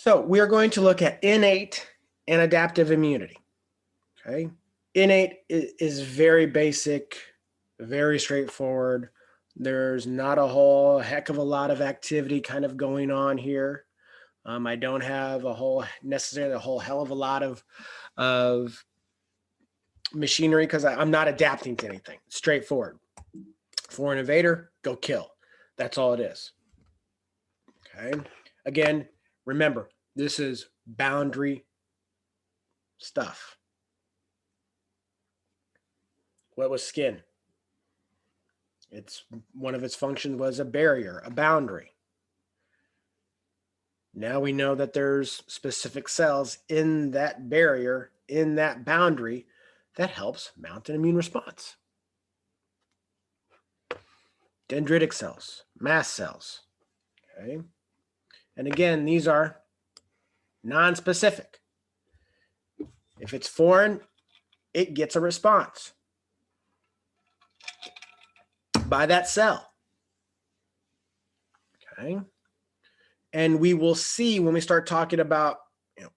So we are going to look at innate and adaptive immunity. Okay. Innate is very basic, very straightforward. There's not a whole heck of a lot of activity kind of going on here. I don't have necessarily a whole hell of a lot of machinery because I'm not adapting to anything. It's straightforward. Foreign invader, go kill. That's all it is. Okay. Again, remember, this is boundary stuff. What was skin? One of its functions was a barrier, a boundary. Now we know that there's specific cells in that barrier, in that boundary, that helps mount an immune response. Dendritic cells, mast cells. Okay. And again, these are non-specific. If it's foreign, it gets a response by that cell. Okay. And we will see when we start talking about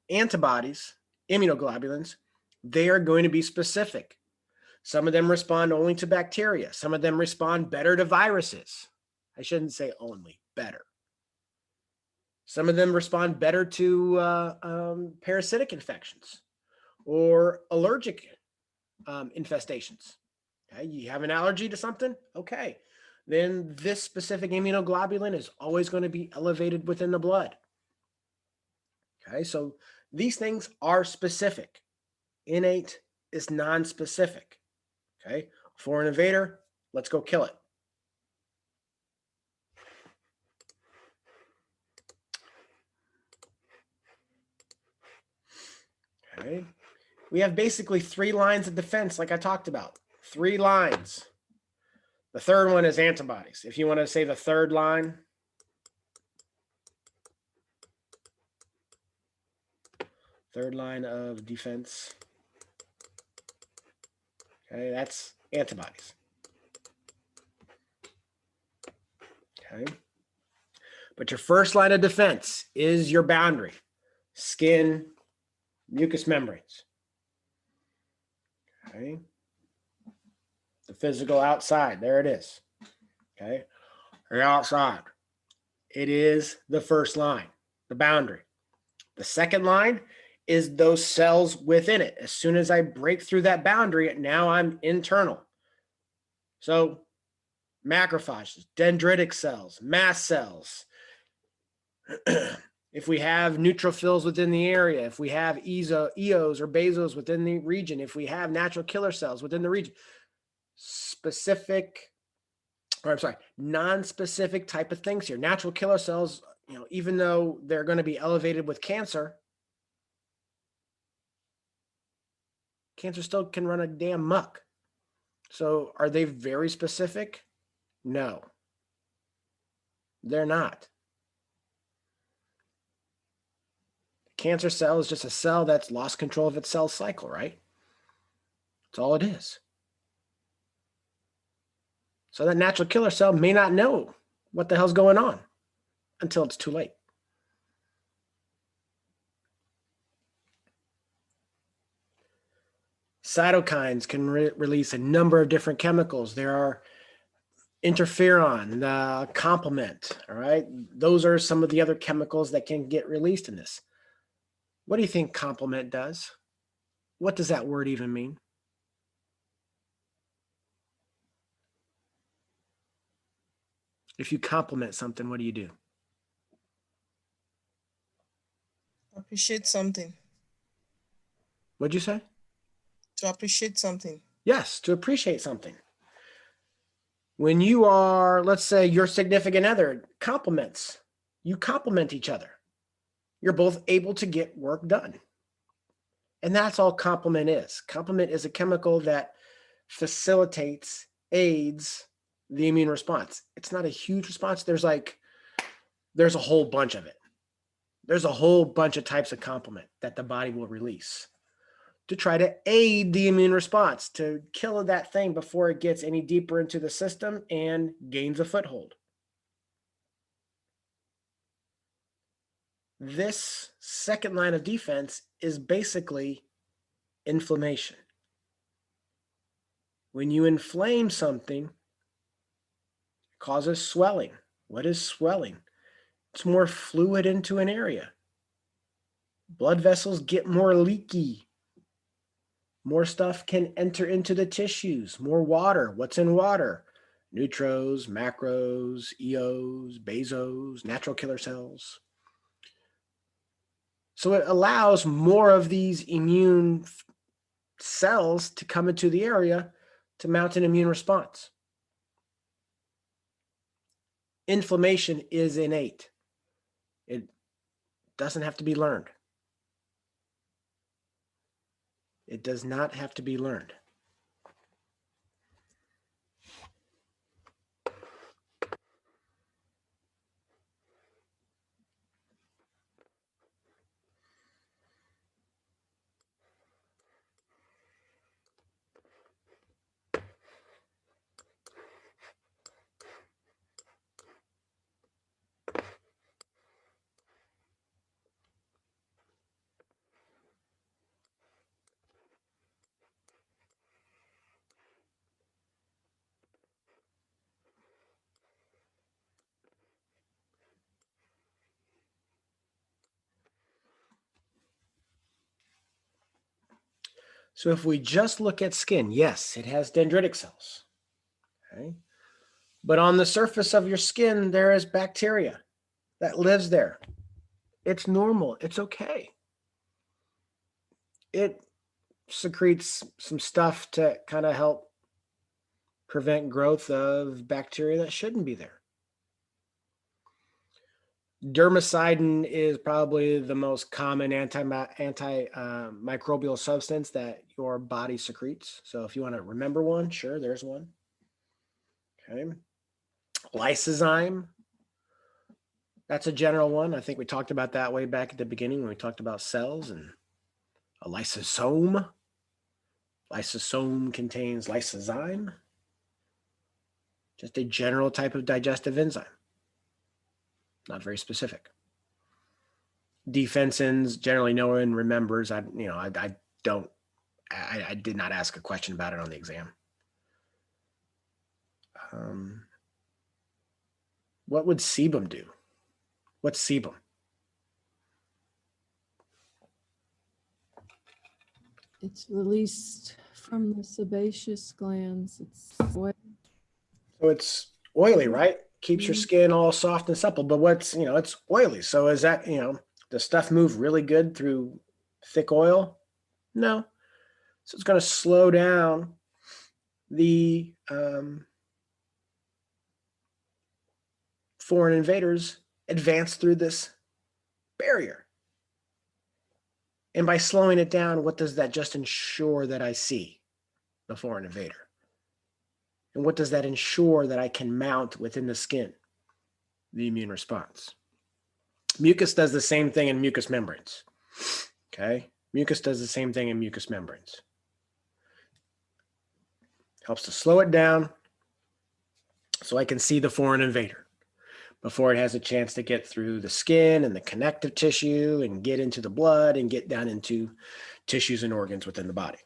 antibodies, immunoglobulins, they are going to be specific. Some of them respond only to bacteria. Some of them respond better to viruses. I shouldn't say only, better. Some of them respond better to parasitic infections or allergic infestations. Okay, you have an allergy to something? Okay. Then this specific immunoglobulin is always going to be elevated within the blood. Okay, so these things are specific. Innate is non-specific. Okay, foreign invader, let's go kill it. Okay, we have basically 3 lines of defense, like I talked about. 3 lines. The third one is antibodies. If you want to say the third line, of defense. Okay, that's antibodies. Okay. But your first line of defense is your boundary, skin, mucous membranes. Okay. The physical outside, there it is. Okay. The outside. It is the first line, the boundary. The second line is those cells within it. As soon as I break through that boundary, now I'm internal. So macrophages, dendritic cells, mast cells. If we have neutrophils within the area, if we have EOs or basos within the region, if we have natural killer cells within the region, non-specific type of things here. Natural killer cells, even though they're going to be elevated with cancer still can run a damn muck. So are they very specific? No, they're not. The cancer cell is just a cell that's lost control of its cell cycle, right? That's all it is. So that natural killer cell may not know what the hell's going on until it's too late. Cytokines can release a number of different chemicals. There are interferon, complement, all right? Those are some of the other chemicals that can get released in this. What do you think complement does? What does that word even mean? If you compliment something, what do you do? Appreciate something. What'd you say? To appreciate something. Yes, to appreciate something. When you are, let's say your significant other compliments, you compliment each other. You're both able to get work done. And that's all complement is. Complement is a chemical that facilitates, aids the immune response. It's not a huge response. There's a whole bunch of it. There's a whole bunch of types of complement that the body will release to try to aid the immune response, to kill that thing before it gets any deeper into the system and gains a foothold. This second line of defense is basically inflammation. When you inflame something, it causes swelling. What is swelling? It's more fluid into an area. Blood vessels get more leaky. More stuff can enter into the tissues. More water. What's in water? Neutros, macros, EOs, basos, natural killer cells. So it allows more of these immune cells to come into the area to mount an immune response. Inflammation is innate. It doesn't have to be learned. It does not have to be learned. So if we just look at skin, yes, it has dendritic cells. Okay? But on the surface of your skin, there is bacteria that lives there. It's normal. It's okay. It secretes some stuff to kind of help prevent growth of bacteria that shouldn't be there. Dermacidin is probably the most common antimicrobial substance that your body secretes. So if you want to remember one, sure, there's one. Okay. Lysozyme, that's a general one. I think we talked about that way back at the beginning when we talked about cells and a lysosome. Lysosome contains lysozyme, just a general type of digestive enzyme, not very specific. Defensins, generally no one remembers. I did not ask a question about it on the exam. What would sebum do? What's sebum? It's released from the sebaceous glands. It's oil. So it's oily, right? Keeps your skin all soft and supple, but it's oily. So is that, does stuff move really good through thick oil? No. So it's going to slow down the foreign invaders advance through this barrier. And by slowing it down, what does that just ensure that I see? The foreign invader. And what does that ensure that I can mount within the skin? The immune response. Mucus does the same thing in mucous membranes. Okay? Mucus does the same thing in mucous membranes. Helps to slow it down so I can see the foreign invader before it has a chance to get through the skin and the connective tissue and get into the blood and get down into tissues and organs within the body.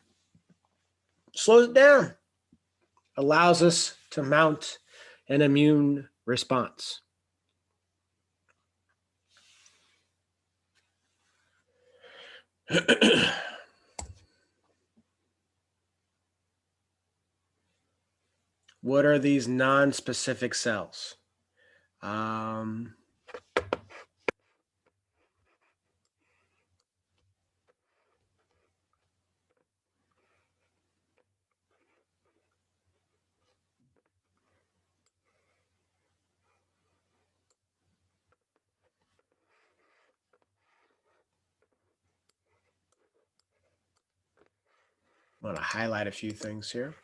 Slows it down. Allows us to mount an immune response. What are these non-specific cells? I want to highlight a few things here.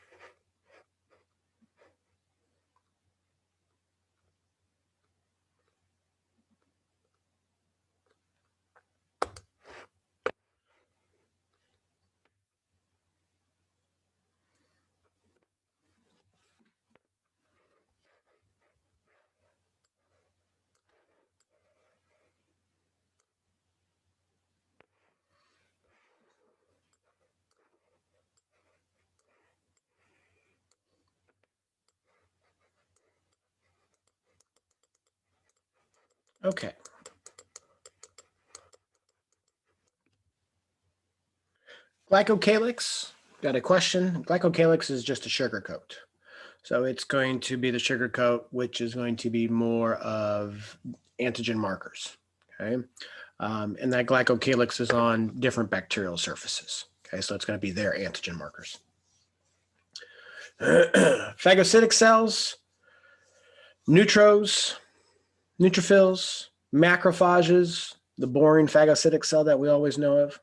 Okay. Glycocalyx, got a question. Glycocalyx is just a sugar coat. So it's going to be the sugar coat, which is going to be more of antigen markers. Okay. And that glycocalyx is on different bacterial surfaces. Okay. So it's going to be their antigen markers. Phagocytic cells, neutrophils, macrophages, the boring phagocytic cell that we always know of.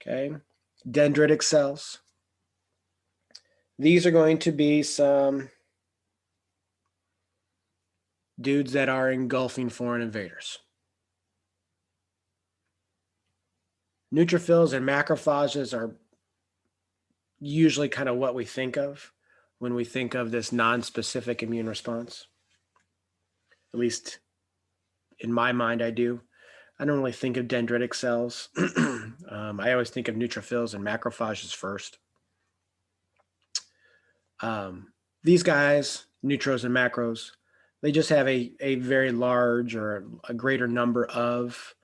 Okay. Dendritic cells. These are going to be some dudes that are engulfing foreign invaders. Neutrophils and macrophages are usually kind of what we think of when we think of this non-specific immune response. At least in my mind, I do. I don't really think of dendritic cells. I always think of neutrophils and macrophages first. These guys, neutros and macros, they just have a very large or a greater number of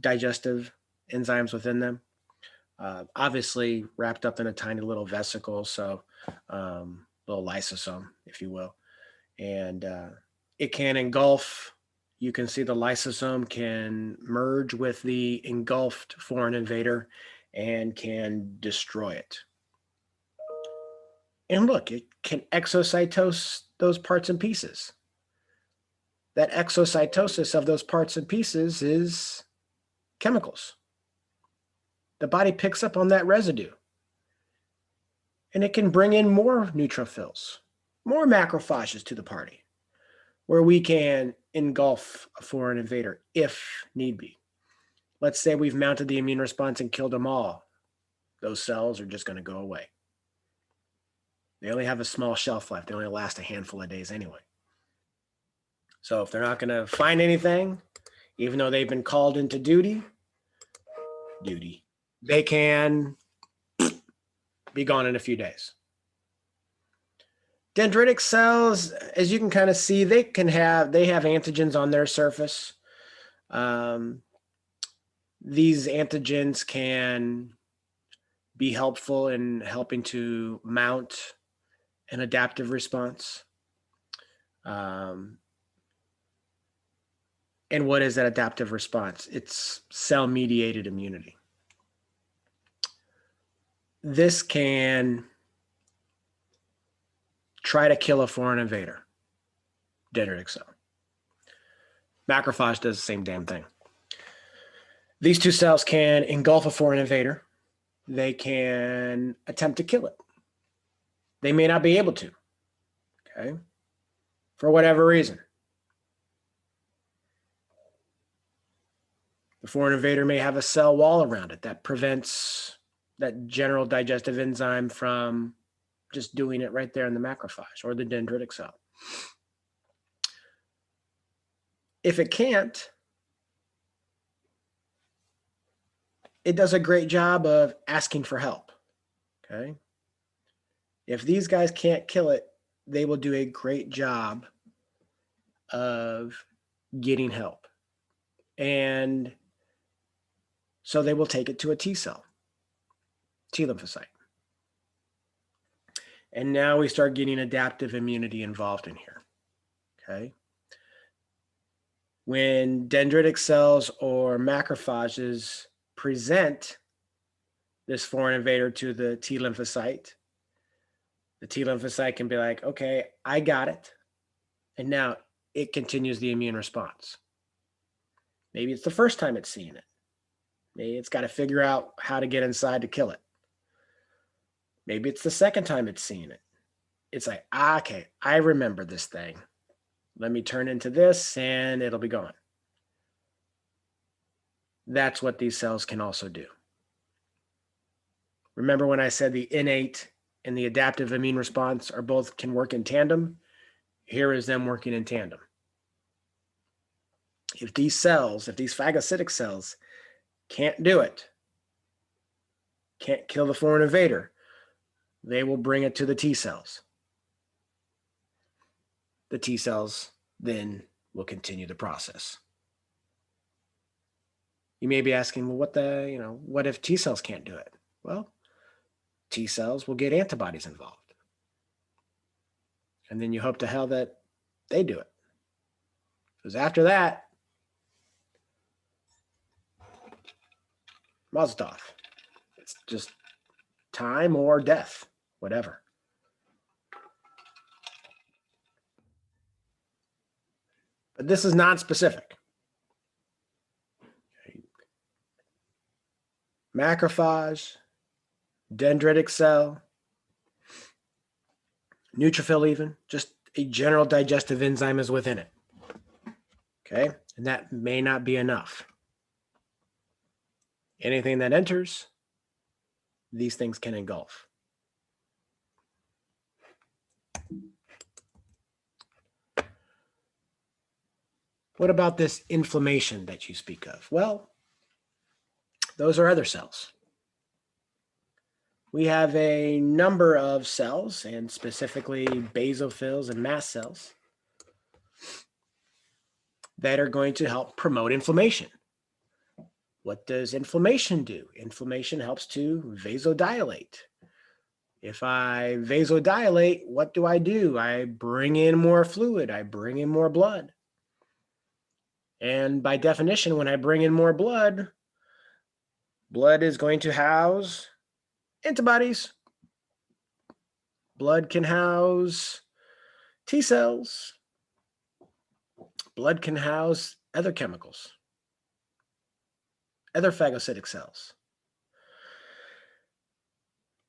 digestive enzymes within them. Obviously wrapped up in a tiny little vesicle, so little lysosome, if you will. And it can engulf, you can see the lysosome can merge with the engulfed foreign invader and can destroy it. And look, it can exocytose those parts and pieces. That exocytosis of those parts and pieces is chemicals. The body picks up on that residue. And it can bring in more neutrophils, more macrophages to the party, where we can engulf a foreign invader if need be. Let's say we've mounted the immune response and killed them all. Those cells are just going to go away. They only have a small shelf life. They only last a handful of days anyway. So if they're not going to find anything, even though they've been called into duty, they can be gone in a few days. Dendritic cells, as you can kind of see, they have antigens on their surface. These antigens can be helpful in helping to mount an adaptive response. And what is that adaptive response? It's cell-mediated immunity. This can try to kill a foreign invader, dendritic cell. Macrophage does the same damn thing. These two cells can engulf a foreign invader. They can attempt to kill it. They may not be able to, okay, for whatever reason. The foreign invader may have a cell wall around it that prevents that general digestive enzyme from just doing it right there in the macrophage or the dendritic cell. If it can't, it does a great job of asking for help, okay? If these guys can't kill it, they will do a great job of getting help. And so they will take it to a T cell, T lymphocyte. And now we start getting adaptive immunity involved in here, okay? When dendritic cells or macrophages present this foreign invader to the T lymphocyte, the T lymphocyte can be like, okay, I got it. And now it continues the immune response. Maybe it's the first time it's seeing it. Maybe it's got to figure out how to get inside to kill it. Maybe it's the second time it's seeing it. It's like, okay, I remember this thing. Let me turn into this and it'll be gone. That's what these cells can also do. Remember when I said the innate and the adaptive immune response are both can work in tandem? Here is them working in tandem. If these cells, if these phagocytic cells can't do it, can't kill the foreign invader, they will bring it to the T cells. The T cells then will continue the process. You may be asking, well, what if T cells can't do it? Well, T cells will get antibodies involved. And then you hope to hell that they do it. Because after that, mazel tov. It's just time or death, whatever. But this is non-specific. Macrophage, dendritic cell, neutrophil even, just a general digestive enzyme is within it. Okay, and that may not be enough. Anything that enters, these things can engulf. What about this inflammation that you speak of? Well, those are other cells. We have a number of cells, and specifically basophils and mast cells, that are going to help promote inflammation. What does inflammation do? Inflammation helps to vasodilate. If I vasodilate, what do? I bring in more fluid. I bring in more blood. And by definition, when I bring in more blood, blood is going to house antibodies. Blood can house T cells. Blood can house other chemicals, other phagocytic cells.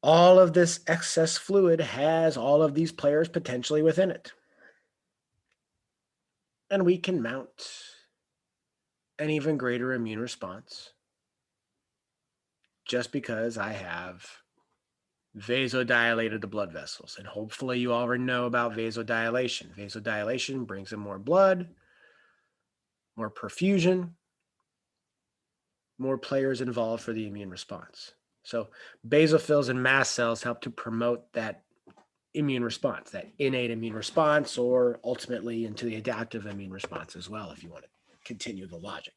All of this excess fluid has all of these players potentially within it. And we can mount an even greater immune response just because I have vasodilated the blood vessels. And hopefully you already know about vasodilation. Vasodilation brings in more blood, more perfusion, more players involved for the immune response. So basophils and mast cells help to promote that immune response, that innate immune response, or ultimately into the adaptive immune response as well, if you want to continue the logic.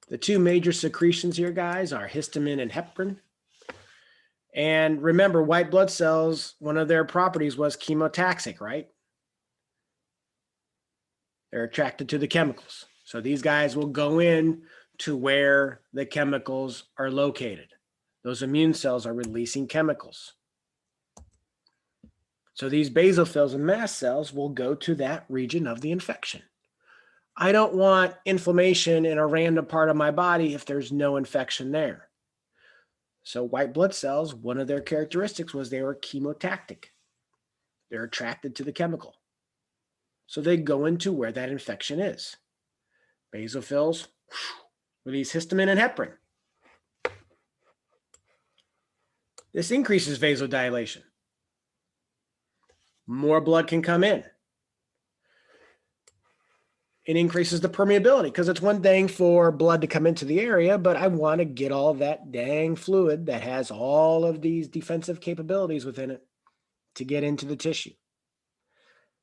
The two major secretions here, guys, are histamine and heparin. And remember, white blood cells, one of their properties was chemotaxic, right? They're attracted to the chemicals. So these guys will go in to where the chemicals are located. Those immune cells are releasing chemicals. So these basophils and mast cells will go to that region of the infection. I don't want inflammation in a random part of my body if there's no infection there. So white blood cells, one of their characteristics was they were chemotactic. They're attracted to the chemical. So they go into where that infection is. Basophils release histamine and heparin. This increases vasodilation. More blood can come in. It increases the permeability, because it's one thing for blood to come into the area, but I want to get all that dang fluid that has all of these defensive capabilities within it to get into the tissue.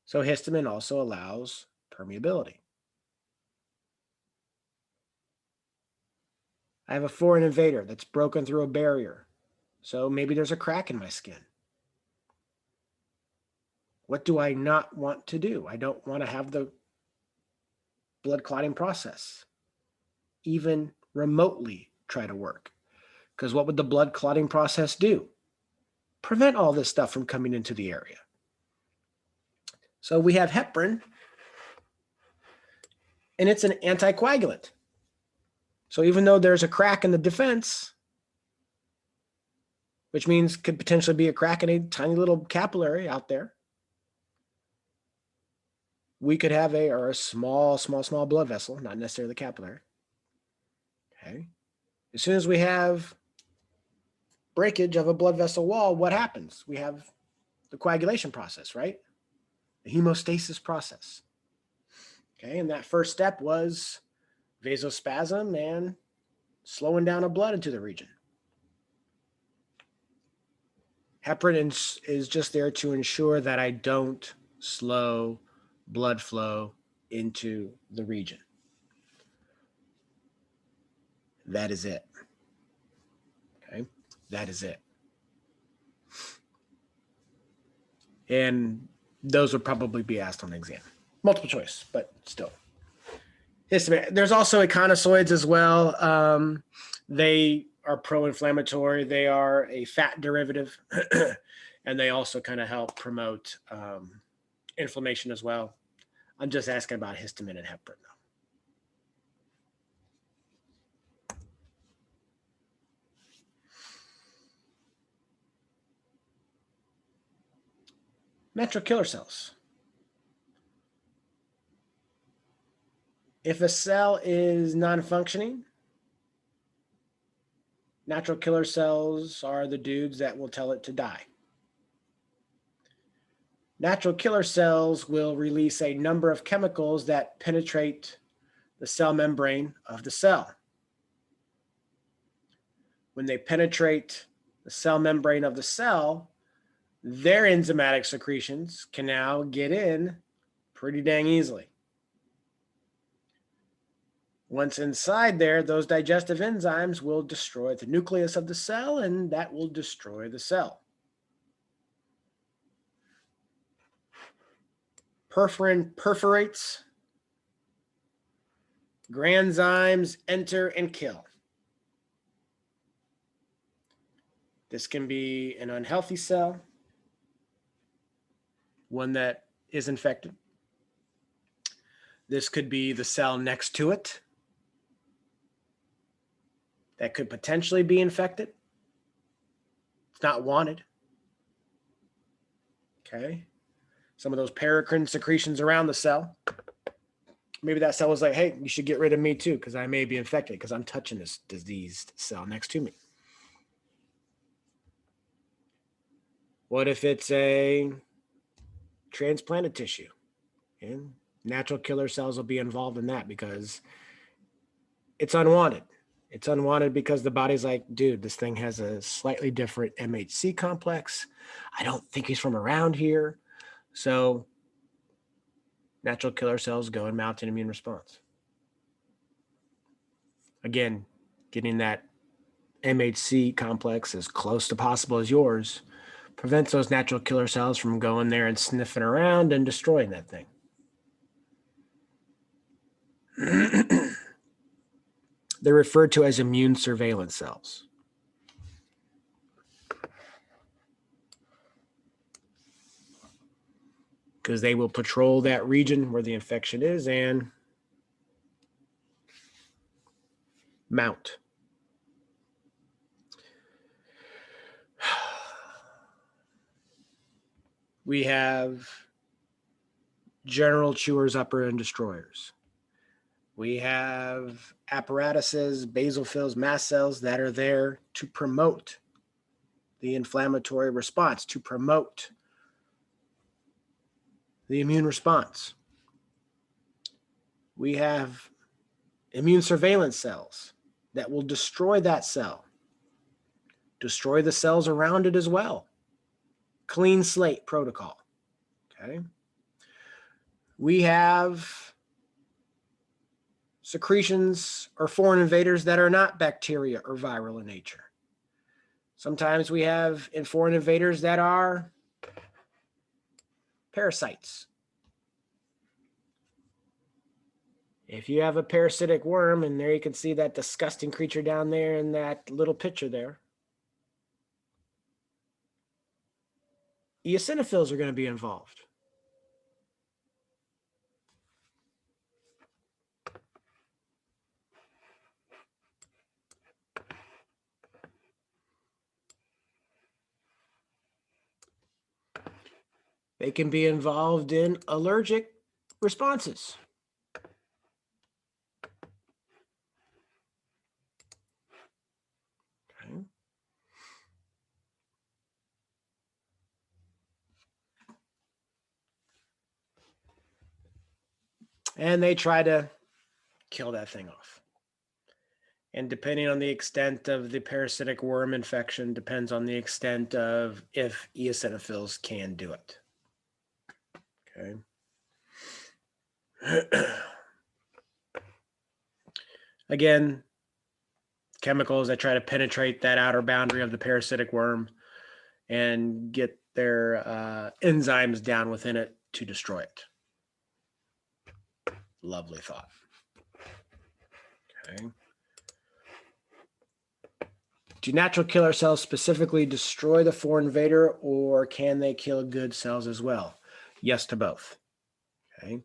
So histamine also allows permeability. I have a foreign invader that's broken through a barrier. So maybe there's a crack in my skin. What do I not want to do? I don't want to have the blood clotting process even remotely try to work. Because what would the blood clotting process do? Prevent all this stuff from coming into the area. So we have heparin, and it's an anticoagulant. So even though there's a crack in the defense, which means could potentially be a crack in a tiny little capillary out there, we could have a small blood vessel, not necessarily the capillary. Okay. As soon as we have breakage of a blood vessel wall, what happens? We have the coagulation process, right? The hemostasis process. Okay, and that first step was vasospasm and slowing down of blood into the region. Heparin is just there to ensure that I don't slow blood flow into the region. That is it. Okay, that is it. And those would probably be asked on the exam. Multiple choice, but still. Histamine. There's also echinosoids as well. They are pro-inflammatory. They are a fat derivative, and they also kind of help promote inflammation as well. I'm just asking about histamine and heparin, though. Natural killer cells. If a cell is non-functioning, natural killer cells are the dudes that will tell it to die. Natural killer cells will release a number of chemicals that penetrate the cell membrane of the cell. When they penetrate the cell membrane of the cell, their enzymatic secretions can now get in pretty dang easily. Once inside there, those digestive enzymes will destroy the nucleus of the cell, and that will destroy the cell. Perforin perforates. Granzymes enter and kill. This can be an unhealthy cell, one that is infected. This could be the cell next to it that could potentially be infected. It's not wanted. Okay. Some of those paracrine secretions around the cell. Maybe that cell was like, hey, you should get rid of me too, because I may be infected because I'm touching this diseased cell next to me. What if it's a transplanted tissue? And natural killer cells will be involved in that because it's unwanted. It's unwanted because the body's like, dude, this thing has a slightly different MHC complex. I don't think he's from around here. So natural killer cells go and mount an immune response. Again, getting that MHC complex as close to possible as yours prevents those natural killer cells from going there and sniffing around and destroying that thing. They're referred to as immune surveillance cells. Because they will patrol that region where the infection is and mount. We have general chewers, upper, and destroyers. We have apparatuses, basophils, mast cells that are there to promote the inflammatory response, to promote the immune response. We have immune surveillance cells that will destroy that cell, destroy the cells around it as well. Clean slate protocol. Okay. We have secretions or foreign invaders that are not bacteria or viral in nature. Sometimes we have foreign invaders that are parasites. If you have a parasitic worm, and there you can see that disgusting creature down there in that little picture there, eosinophils are going to be involved. They can be involved in allergic responses. Okay. And they try to kill that thing off. And depending on the extent of the parasitic worm infection, depends on the extent of if eosinophils can do it. Okay. Again, chemicals that try to penetrate that outer boundary of the parasitic worm and get their enzymes down within it to destroy it. Lovely thought. Okay. Do natural killer cells specifically destroy the foreign invader, or can they kill good cells as well? Yes to both. Okay.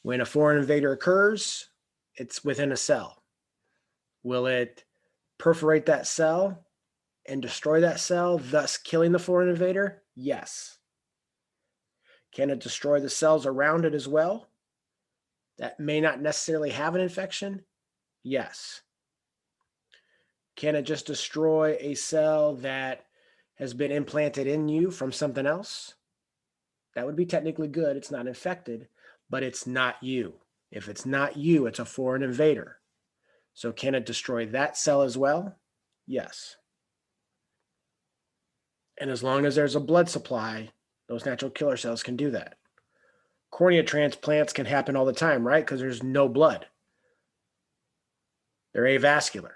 When a foreign invader occurs, it's within a cell. Will it perforate that cell and destroy that cell, thus killing the foreign invader? Yes. Can it destroy the cells around it as well that may not necessarily have an infection? Yes. Can it just destroy a cell that has been implanted in you from something else? That would be technically good. It's not infected, but it's not you. If it's not you, it's a foreign invader. So can it destroy that cell as well? Yes. And as long as there's a blood supply, those natural killer cells can do that. Cornea transplants can happen all the time, right? Because there's no blood. They're avascular.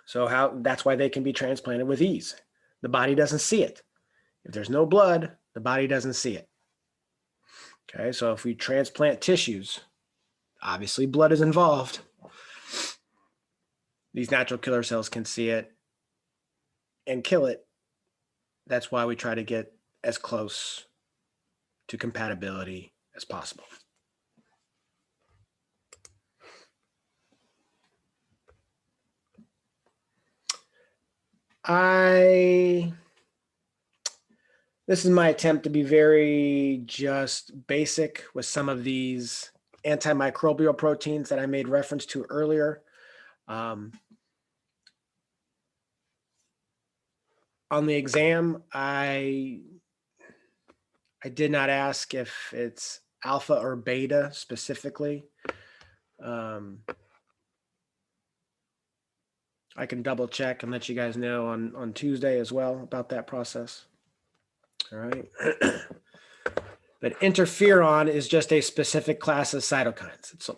So that's why they can be transplanted with ease. The body doesn't see it. If there's no blood, the body doesn't see it. Okay, so if we transplant tissues, obviously blood is involved. These natural killer cells can see it and kill it. That's why we try to get as close to compatibility as possible. This is my attempt to be very just basic with some of these antimicrobial proteins that I made reference to earlier. On the exam, I did not ask if it's alpha or beta specifically. I can double check and let you guys know on Tuesday as well about that process. All right. But interferon is just a specific class of cytokines. It's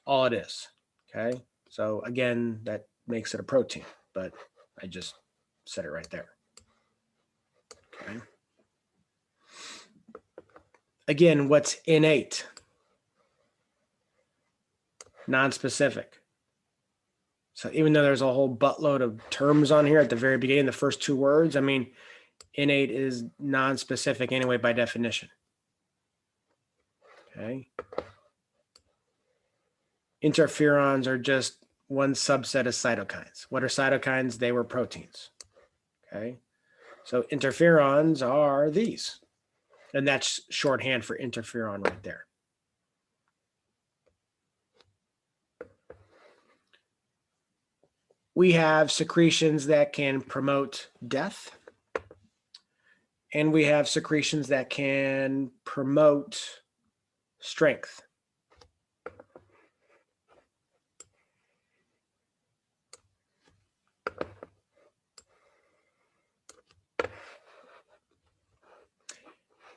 all it is. Okay. So again, that makes it a protein, but I just said it right there. Okay. Again, what's innate? Non-specific. So even though there's a whole buttload of terms on here at the very beginning, the first two words, I mean, innate is non-specific anyway by definition. Okay. Interferons are just one subset of cytokines. What are cytokines? They were proteins. Okay. So interferons are these. And that's shorthand for interferon right there. We have secretions that can promote death. And we have secretions that can promote strength.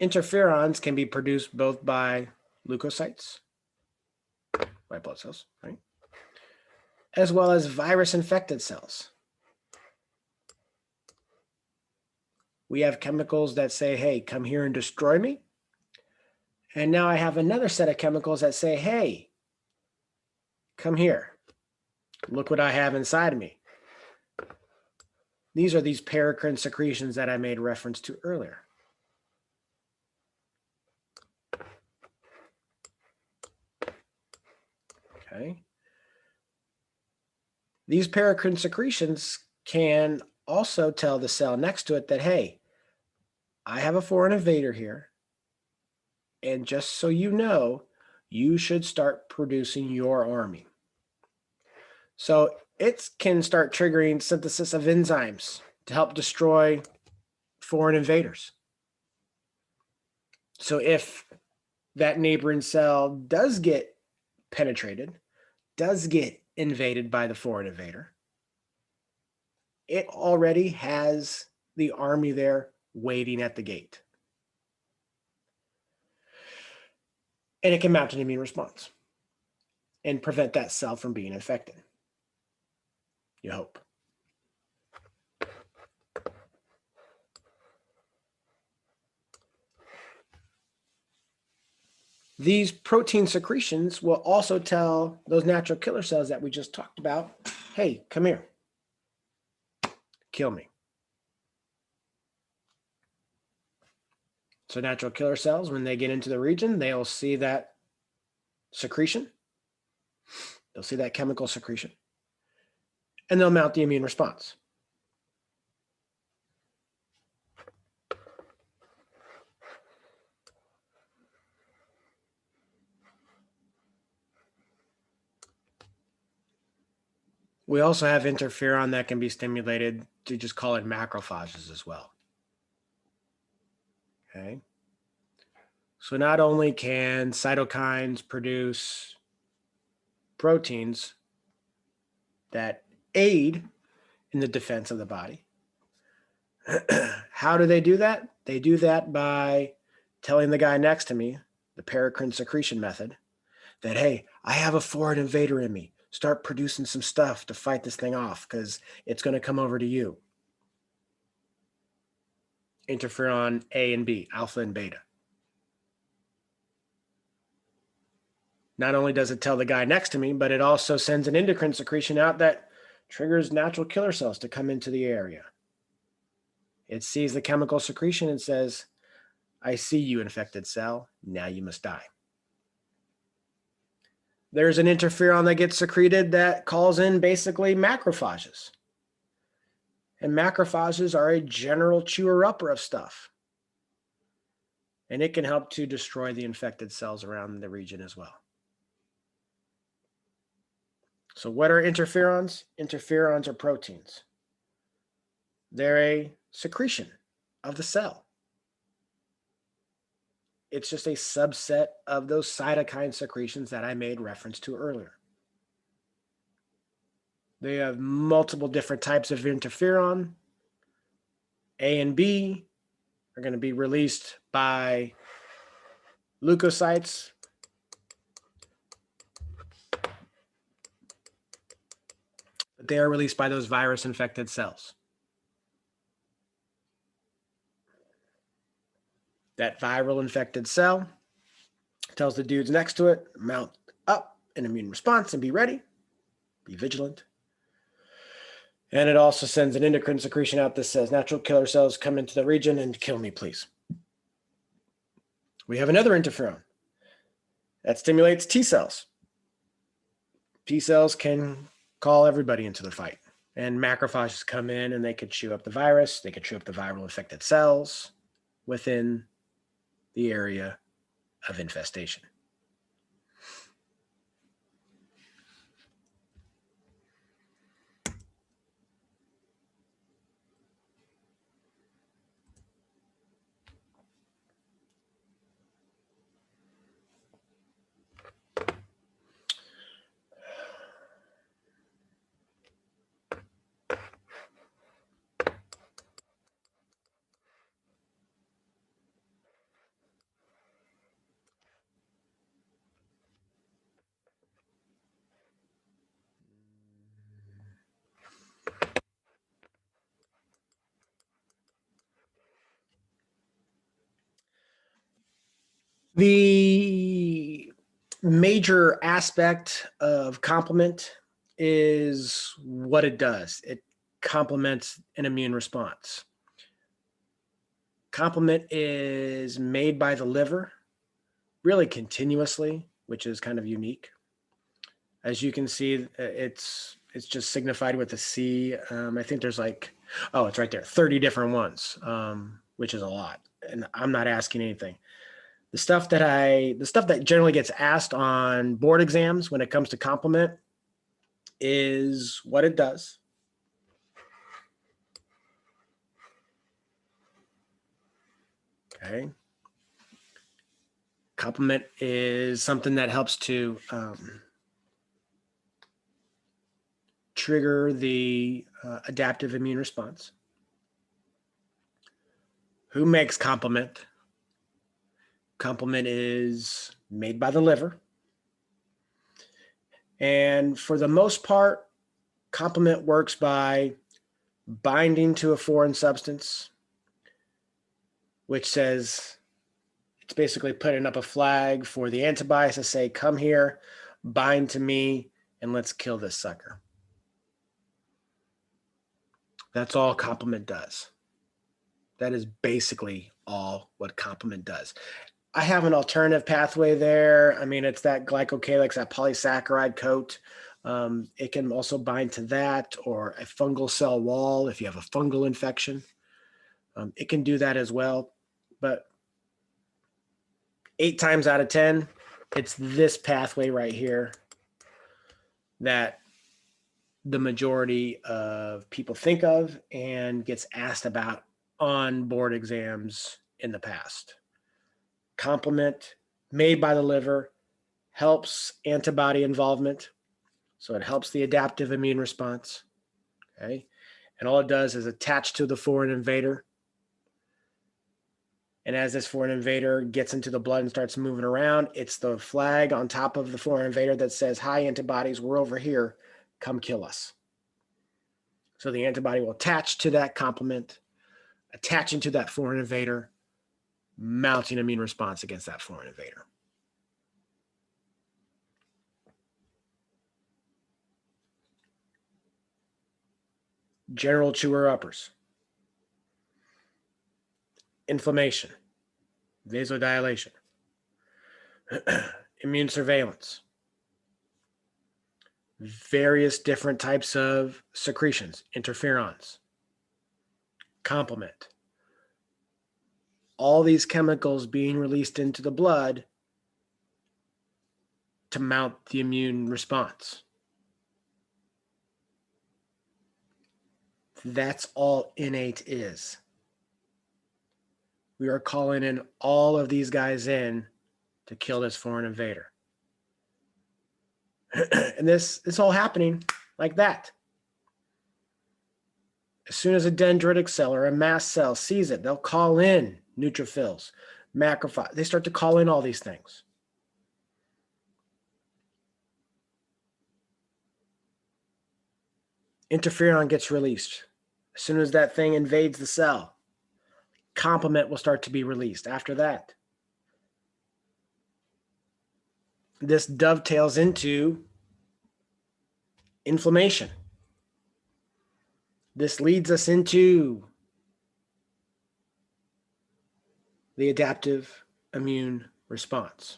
Interferons can be produced both by leukocytes, white blood cells, right? As well as virus-infected cells. We have chemicals that say, hey, come here and destroy me. And now I have another set of chemicals that say, hey, come here. Look what I have inside of me. These are these paracrine secretions that I made reference to earlier. Okay. These paracrine secretions can also tell the cell next to it that, hey, I have a foreign invader here. And just so you know, you should start producing your army. So it can start triggering synthesis of enzymes to help destroy foreign invaders. So if that neighboring cell does get penetrated, does get invaded by the foreign invader, it already has the army there waiting at the gate. And it can mount an immune response and prevent that cell from being infected. You hope. These protein secretions will also tell those natural killer cells that we just talked about, hey, come here, kill me. So natural killer cells, when they get into the region, they'll see that secretion. They'll see that chemical secretion, and they'll mount the immune response. We also have interferon that can be stimulated to just call it macrophages as well. Okay. So not only can cytokines produce proteins that aid in the defense of the body, how do they do that? They do that by telling the guy next to me, the paracrine secretion method, that, hey, I have a foreign invader in me. Start producing some stuff to fight this thing off because it's going to come over to you. Interferon A and B, alpha and beta. Not only does it tell the guy next to me, but it also sends an endocrine secretion out that triggers natural killer cells to come into the area. It sees the chemical secretion and says, I see you, infected cell. Now you must die. There's an interferon that gets secreted that calls in basically macrophages. And macrophages are a general chewer-upper of stuff. And it can help to destroy the infected cells around the region as well. So what are interferons? Interferons are proteins. They're a secretion of the cell. It's just a subset of those cytokine secretions that I made reference to earlier. They have multiple different types of interferon. A and B are going to be released by leukocytes. But they are released by those virus-infected cells. That viral infected cell tells the dudes next to it, mount up an immune response and be ready, be vigilant. And it also sends an endocrine secretion out that says, natural killer cells, come into the region and kill me, please. We have another interferon that stimulates T cells. T cells can call everybody into the fight. And macrophages come in and they could chew up the virus. They could chew up the viral infected cells within the area of infestation. The major aspect of complement is what it does. It complements an immune response. Complement is made by the liver really continuously, which is kind of unique. As you can see, it's just signified with a C. I think there's like, oh, it's right there, 30 different ones, which is a lot. And I'm not asking anything. The stuff that generally gets asked on board exams when it comes to complement is what it does. Okay. Complement is something that helps to trigger the adaptive immune response. Who makes complement? Complement is made by the liver. And for the most part, complement works by binding to a foreign substance, which says it's basically putting up a flag for the antibodies to say, come here, bind to me, and let's kill this sucker. That's all complement does. That is basically all what complement does. I have an alternative pathway there. I mean, it's that glycocalyx, that polysaccharide coat. It can also bind to that, or a fungal cell wall if you have a fungal infection. It can do that as well. But 8 times out of 10, it's this pathway right here that the majority of people think of and gets asked about on board exams in the past. Complement made by the liver helps antibody involvement. So it helps the adaptive immune response. Okay. And all it does is attach to the foreign invader. And as this foreign invader gets into the blood and starts moving around, it's the flag on top of the foreign invader that says, hi, antibodies, we're over here. Come kill us. So the antibody will attach to that complement, attaching to that foreign invader, mounting immune response against that foreign invader. General chewer uppers. Inflammation, vasodilation, immune surveillance, various different types of secretions, interferons, complement. All these chemicals being released into the blood to mount the immune response. That's all innate is. We are calling in all of these guys in to kill this foreign invader. And this all happening like that. As soon as a dendritic cell or a mast cell sees it, they'll call in neutrophils, macrophages. They start to call in all these things. Interferon gets released. As soon as that thing invades the cell, complement will start to be released after that. This dovetails into inflammation. This leads us into the adaptive immune response.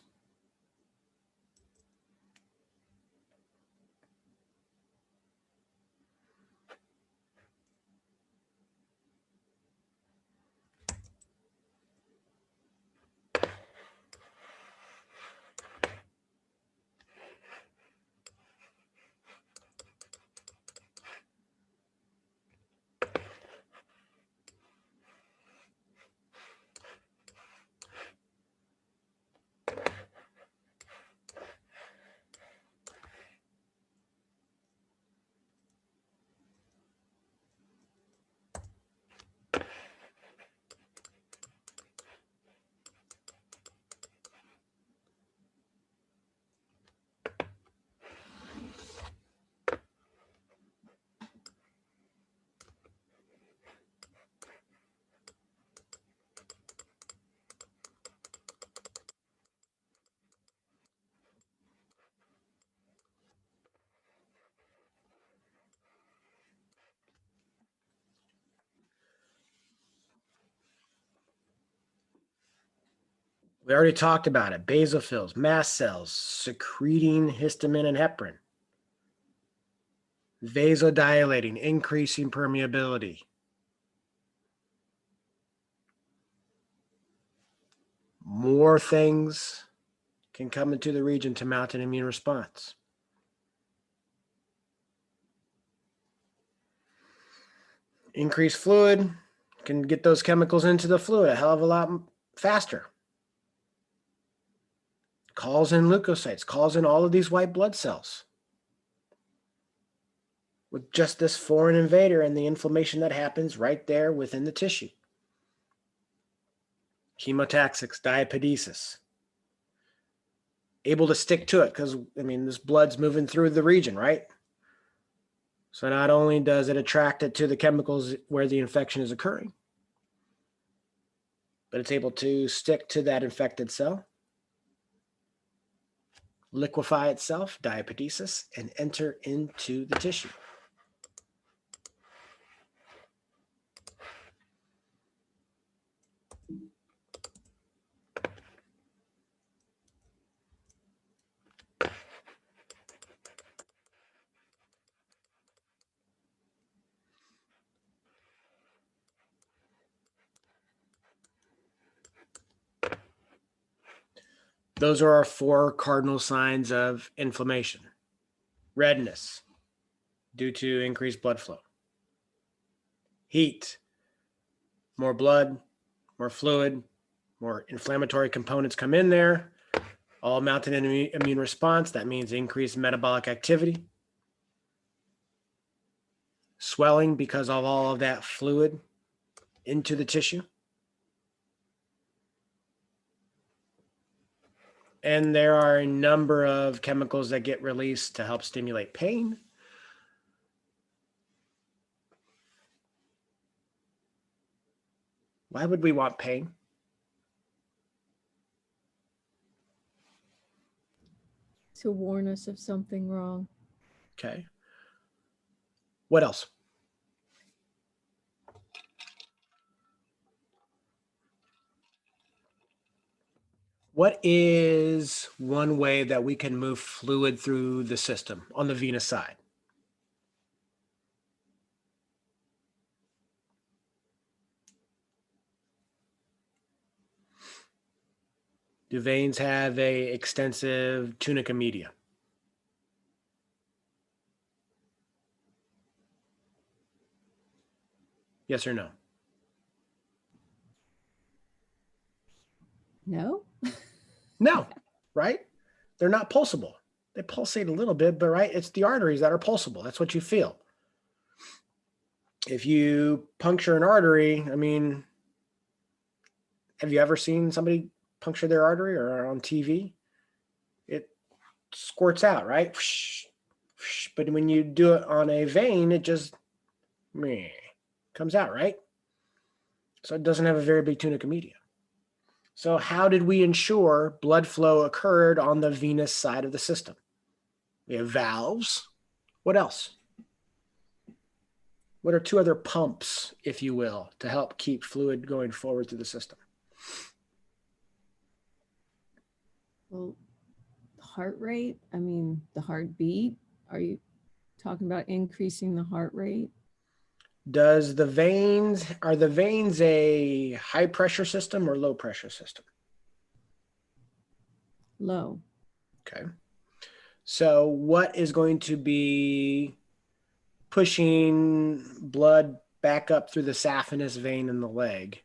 We already talked about it. Basophils, mast cells, secreting histamine and heparin. Vasodilating, increasing permeability. More things can come into the region to mount an immune response. Increased fluid can get those chemicals into the fluid a hell of a lot faster. Calls in leukocytes, calls in all of these white blood cells. with just this foreign invader and the inflammation that happens right there within the tissue. Chemotaxis, diapedesis. Able to stick to it because, I mean, this blood's moving through the region, right? So not only does it attract it to the chemicals where the infection is occurring, but it's able to stick to that infected cell, liquefy itself, diapedesis, and enter into the tissue. Those are our 4 cardinal signs of inflammation. Redness, due to increased blood flow. Heat, more blood, more fluid, more inflammatory components come in there, all mounted an immune response. That means increased metabolic activity. Swelling because of all of that fluid into the tissue. And there are a number of chemicals that get released to help stimulate pain. Why would we want pain? To warn us of something wrong. Okay. What else? What is one way that we can move fluid through the system on the venous side? Do veins have a extensive tunica media? Yes or no? No? No, right? They're not pulsable. They pulsate a little bit, but right, it's the arteries that are pulsable. That's what you feel. If you puncture an artery, I mean, have you ever seen somebody puncture their artery or on TV? It squirts out, right? Whoosh, whoosh. But when you do it on a vein, it just meh, comes out, right? So it doesn't have a very big tunica media. So how did we ensure blood flow occurred on the venous side of the system? We have valves. What else? What are 2 other pumps, if you will, to help keep fluid going forward through the system? Well, heart rate, I mean, the heartbeat. Are you talking about increasing the heart rate? Are the veins a high pressure system or low pressure system? Low. Okay. So what is going to be pushing blood back up through the saphenous vein in the leg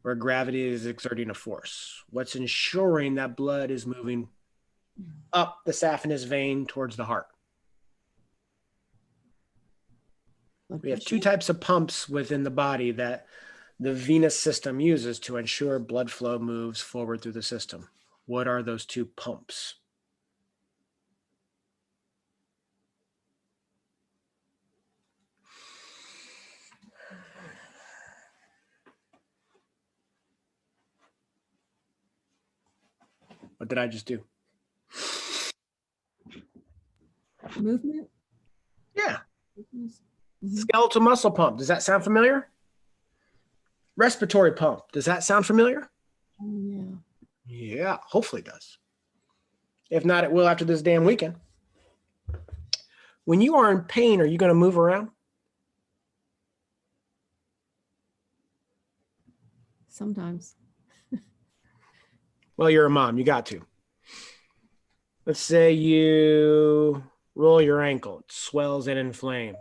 where gravity is exerting a force? What's ensuring that blood is moving up the saphenous vein towards the heart? We have 2 types of pumps within the body that the venous system uses to ensure blood flow moves forward through the system. What are those 2 pumps? What did I just do? Movement? Yeah. Mhm. Skeletal muscle pump. Does that sound familiar? Respiratory pump. Does that sound familiar? Oh, yeah. Yeah, hopefully it does. If not, it will after this damn weekend. When you are in pain, are you going to move around? Sometimes. Well, you're a mom. You got to. Let's say you roll your ankle. It swells and inflames.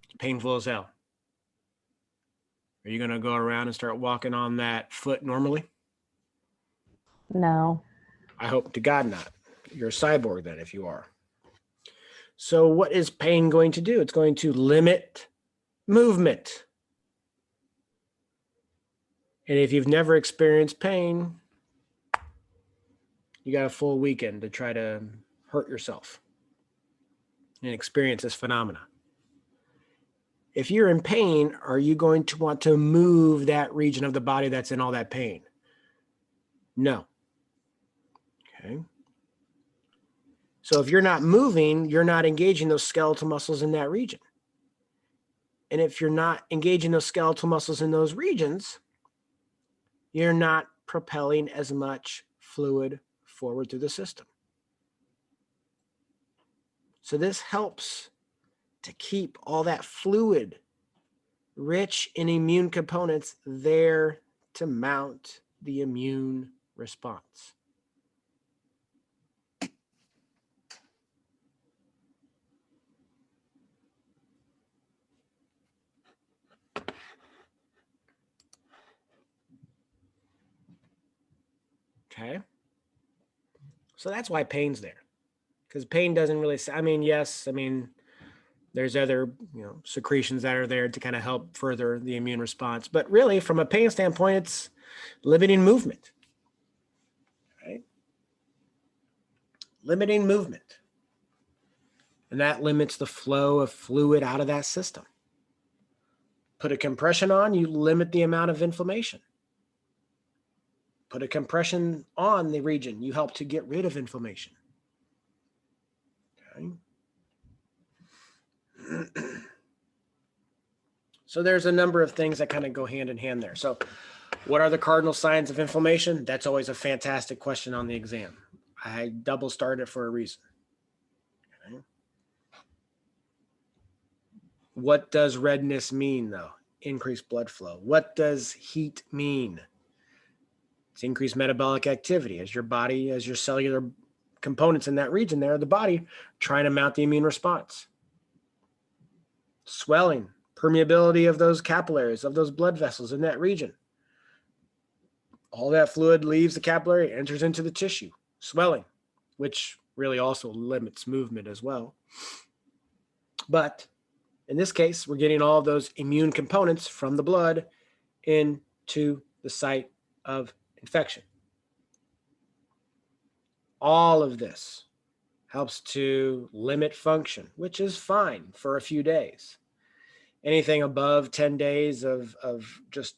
It's painful as hell. Are you going to go around and start walking on that foot normally? No. I hope to God not. You're a cyborg then if you are. So what is pain going to do? It's going to limit movement. And if you've never experienced pain, you got a full weekend to try to hurt yourself and experience this phenomena. If you're in pain, are you going to want to move that region of the body that's in all that pain? No. Okay. So if you're not moving, you're not engaging those skeletal muscles in that region. And if you're not engaging those skeletal muscles in those regions, you're not propelling as much fluid forward through the system. So this helps to keep all that fluid, rich in immune components, there to mount the immune response. Okay. So that's why pain's there. Because pain doesn't really, yes, there's other, secretions that are there to kind of help further the immune response. But really, from a pain standpoint, it's limiting movement. Right? Limiting movement. And that limits the flow of fluid out of that system. Put a compression on, you limit the amount of inflammation. Put a compression on the region, you help to get rid of inflammation. Okay. So there's a number of things that kind of go hand in hand there. So what are the cardinal signs of inflammation? That's always a fantastic question on the exam. I double starred it for a reason. Okay. What does redness mean, though? Increased blood flow. What does heat mean? It's increased metabolic activity as your body, as your cellular components in that region there of the body trying to mount the immune response. Swelling, permeability of those capillaries, of those blood vessels in that region. All that fluid leaves the capillary, enters into the tissue. Swelling, which really also limits movement as well. But in this case, we're getting all of those immune components from the blood into the site of infection. All of this helps to limit function, which is fine for a few days. Anything above 10 days of just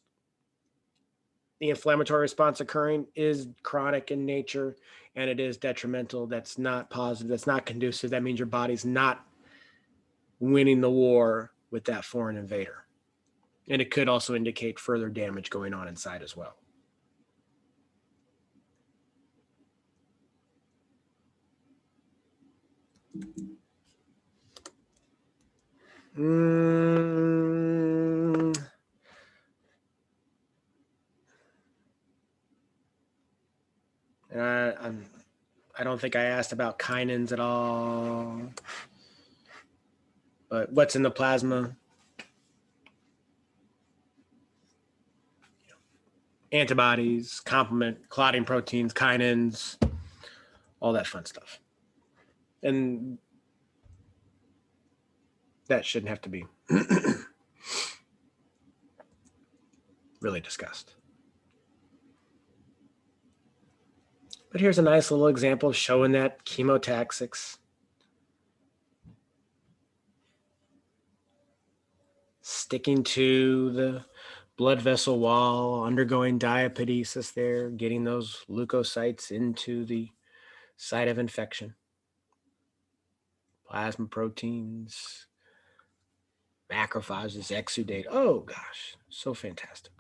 the inflammatory response occurring is chronic in nature, and it is detrimental. That's not positive. That's not conducive. That means your body's not winning the war with that foreign invader. And it could also indicate further damage going on inside as well. I don't think I asked about kinins at all. But what's in the plasma? Antibodies, complement, clotting proteins, kinins, all that fun stuff. And that shouldn't have to be really discussed. But here's a nice little example showing that chemotaxics. Sticking to the blood vessel wall, undergoing diapedesis there, getting those leukocytes into the site of infection. Plasma proteins, macrophages exudate. Oh gosh, so fantastic.